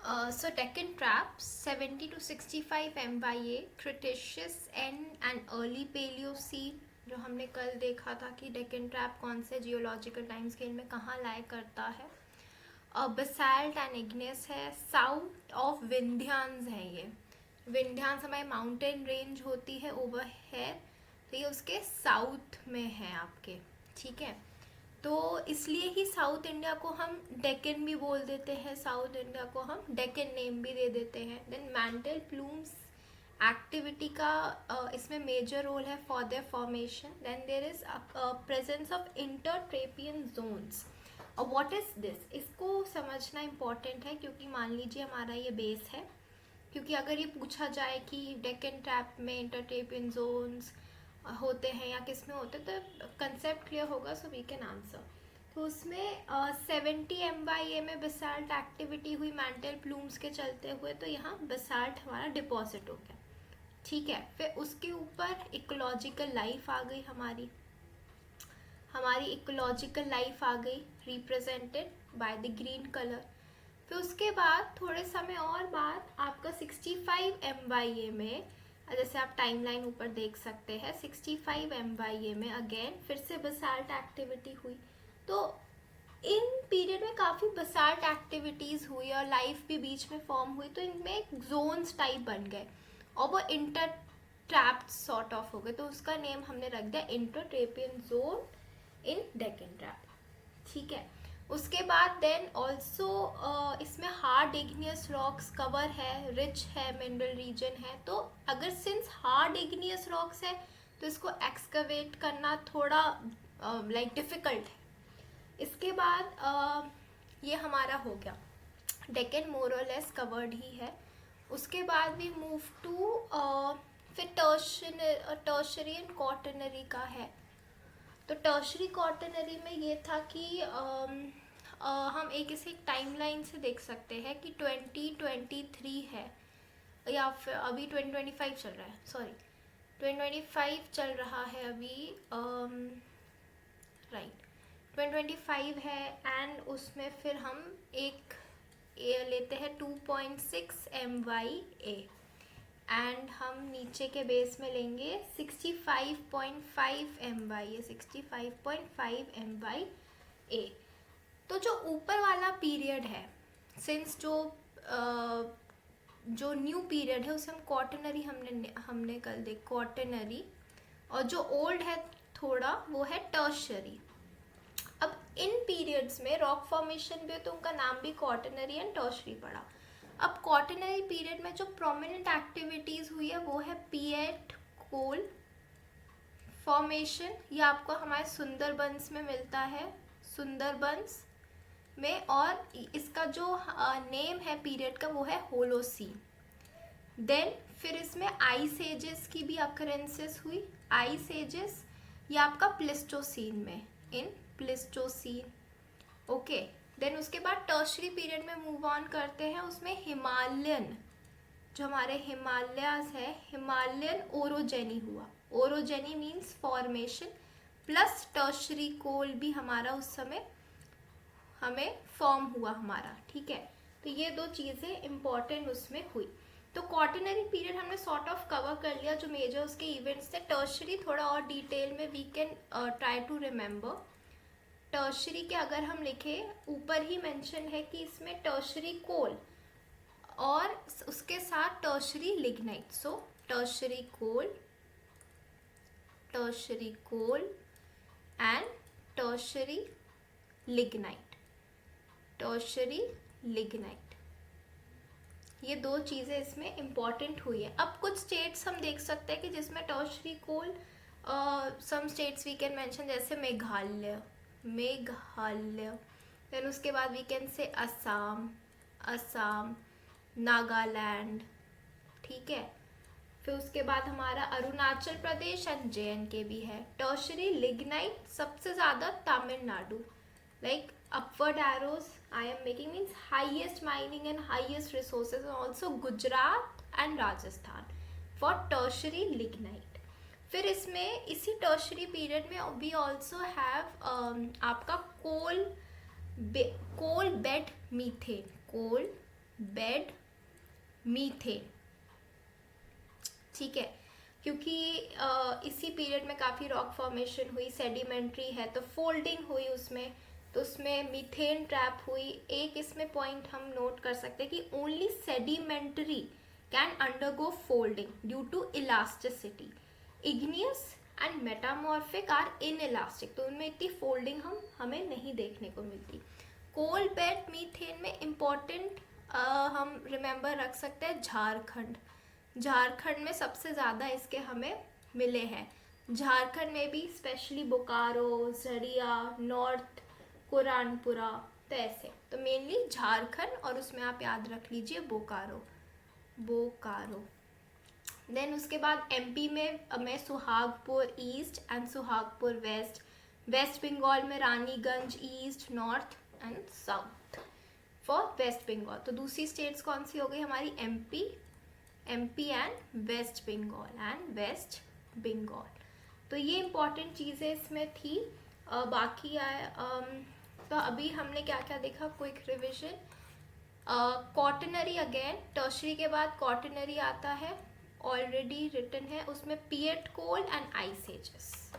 So Deccan Traps 70 to 65 MYA Cretaceous and early Paleocene, जो हमने कल देखा था कि डेक्कन ट्रैप कौन से जियोलॉजिकल टाइम स्केल में कहाँ लाए करता है. बसाल्ट एंड इग्नेस है. साउथ ऑफ विंध्यांस है ये. विंध्यांस हमारी माउंटेन रेंज होती है ओवर है, तो ये उसके साउथ में है आपके. ठीक है, तो इसलिए ही साउथ इंडिया को हम डेक्कन भी बोल देते हैं, साउथ इंडिया को हम डेक्कन नेम भी दे देते हैं. देन मैंटल प्लूम्स एक्टिविटी का इसमें मेजर रोल है for their formation. Then there is presence of intertrappean zones. और व्हाट इज दिस, इसको समझना इम्पॉर्टेंट है, क्योंकि मान लीजिए हमारा ये बेस है, क्योंकि अगर ये पूछा जाए कि डेक्कन ट्रैप में इंटरट्रेपियन जोन्स होते हैं या किस में होते हैं, तो कंसेप्ट क्लियर होगा, सो वी कैन आंसर. तो उसमें 70 MYA में बेसाल्ट एक्टिविटी हुई मैंटल प्लूम्स के चलते हुए, तो यहाँ बेसाल्ट हमारा डिपॉजिट हो गया. ठीक है, फिर उसके ऊपर इकोलॉजिकल लाइफ आ गई, हमारी इकोलॉजिकल लाइफ आ गई represented by the green colour. फिर उसके बाद थोड़े समय और बाद आपका 65 MYA में, जैसे आप टाइमलाइन ऊपर देख सकते हैं, 65 MYA में अगेन फिर से बसाल्ट एक्टिविटी हुई. तो इन पीरियड में काफ़ी बसाल्ट एक्टिविटीज़ हुई और लाइफ भी बीच में फॉर्म हुई, तो इनमें एक जोन्स टाइप बन गए और वो इंटर ट्रैप्ड सॉर्ट ऑफ हो गए. तो उसका नेम हमने रख दिया इंटरट्रेपियन जोन इन डेक्कन ट्रैप. ठीक है, उसके बाद देन ऑल्सो इसमें हार्ड इग्नियस रॉक्स कवर है, रिच है, मिनरल रीजन है. तो अगर सिंस हार्ड इग्नियस रॉक्स है तो इसको एक्सकवेट करना थोड़ा लाइक डिफ़िकल्ट है. इसके बाद ये हमारा हो गया डेक्कन मोर और लेस कवर्ड ही है. उसके बाद वी मूव टू फिर टर्शरी एंड क्वाटरनरी का है. तो टर्शरी क्वाटरनरी में ये था कि हम इसे एक टाइमलाइन से देख सकते हैं कि 2023 है या फिर अभी 2025 चल रहा है, सॉरी 2025 चल रहा है अभी, राइट 2025 है. एंड उसमें फिर हम एक लेते हैं 2.6 MYA एंड हम नीचे के बेस में लेंगे 65.5 MYA, 65.5 MYA. तो जो ऊपर वाला पीरियड है, सिंस जो न्यू पीरियड है उसे हम क्वाटरनरी हमने कल देख क्वाटरनरी, और जो ओल्ड है थोड़ा वो है टर्शरी. अब इन पीरियड्स में रॉक फॉर्मेशन भी है, तो उनका नाम भी क्वाटरनरी एंड टर्शरी पड़ा. अब क्वाटरनरी पीरियड में जो प्रोमिनेंट एक्टिविटीज़ हुई है वो है पीएट कोल फॉर्मेशन. ये आपको हमारे सुंदरबंस में मिलता है, सुंदरबंस में, और इसका जो नेम है पीरियड का वो है होलोसीन. देन फिर इसमें आइस एजेस की भी अकरेंसेस हुई. आइस एजेस ये आपका प्लिस्टोसीन में, इन प्लिस्टोसीन. ओके, देन उसके बाद टर्शरी पीरियड में मूव ऑन करते हैं. उसमें हिमालयन, जो हमारे हिमालयाज है, हिमालयन ओरोजेनी हुआ. Orogeny means formation plus tertiary coal भी हमारा उस समय हमें फॉर्म हुआ हमारा. ठीक है, तो ये दो चीज़ें इम्पॉर्टेंट उसमें हुई. तो क्वाटरनरी पीरियड हमने सॉर्ट ऑफ कवर कर लिया, जो मेजर उसके इवेंट्स थे. टर्शरी थोड़ा और डिटेल में we can try to remember. Tertiary के अगर हम लिखें, ऊपर ही मेंशन है कि इसमें टर्शरी कोल और उसके साथ tertiary lignite. So tertiary coal and tertiary lignite. Tertiary lignite, ये दो चीज़ें इसमें इम्पॉर्टेंट हुई है. अब कुछ स्टेट्स हम देख सकते हैं कि जिसमें tertiary coal, some states we can mention जैसे मेघालय. देन उसके बाद we can say Assam, Nagaland. ठीक है, फिर उसके बाद हमारा अरुणाचल प्रदेश एंड JNK भी है. टर्शरी लिग्नाइट सबसे ज़्यादा Tamil Nadu, like upward arrows I am making means highest mining and highest resources, and also Gujarat and Rajasthan for tertiary lignite. फिर इसमें इसी टर्शरी पीरियड में वी ऑल्सो हैव आपका coal bed methane. Bed, methane. ठीक है, क्योंकि इसी पीरियड में काफ़ी रॉक फॉर्मेशन हुई, सेडिमेंट्री है तो फोल्डिंग हुई उसमें, तो उसमें मीथेन ट्रैप हुई। एक इसमें पॉइंट हम नोट कर सकते हैं कि only sedimentary can undergo folding due to elasticity. Igneous and metamorphic are inelastic, तो उनमें इतनी फोल्डिंग हमें नहीं देखने को मिलती। कोल बेड मीथेन में इम्पॉर्टेंट हम रिमेंबर रख सकते हैं झारखंड। झारखंड में सबसे ज़्यादा इसके हमें मिले हैं। झारखंड में भी स्पेशली बोकारो, झरिया, नॉर्थ कुरानपुरा, तो ऐसे, तो मेनली झारखंड, और उसमें आप याद रख लीजिए बोकारो। देन उसके बाद एमपी में Suhagpur east and Suhagpur west. West Bengal में Raniganj east, north and south for West Bengal. तो दूसरी स्टेट्स कौन सी हो गई हमारी? MP and West Bengal. तो ये इम्पॉर्टेंट चीज़ें इसमें थी। बाकी तो अभी हमने क्या क्या देखा, quick revision. Quaternary again, tertiary के बाद क्वाटरनरी आता है, ऑलरेडी रिटन है उसमें पिएट कोल एंड आइस एजेस।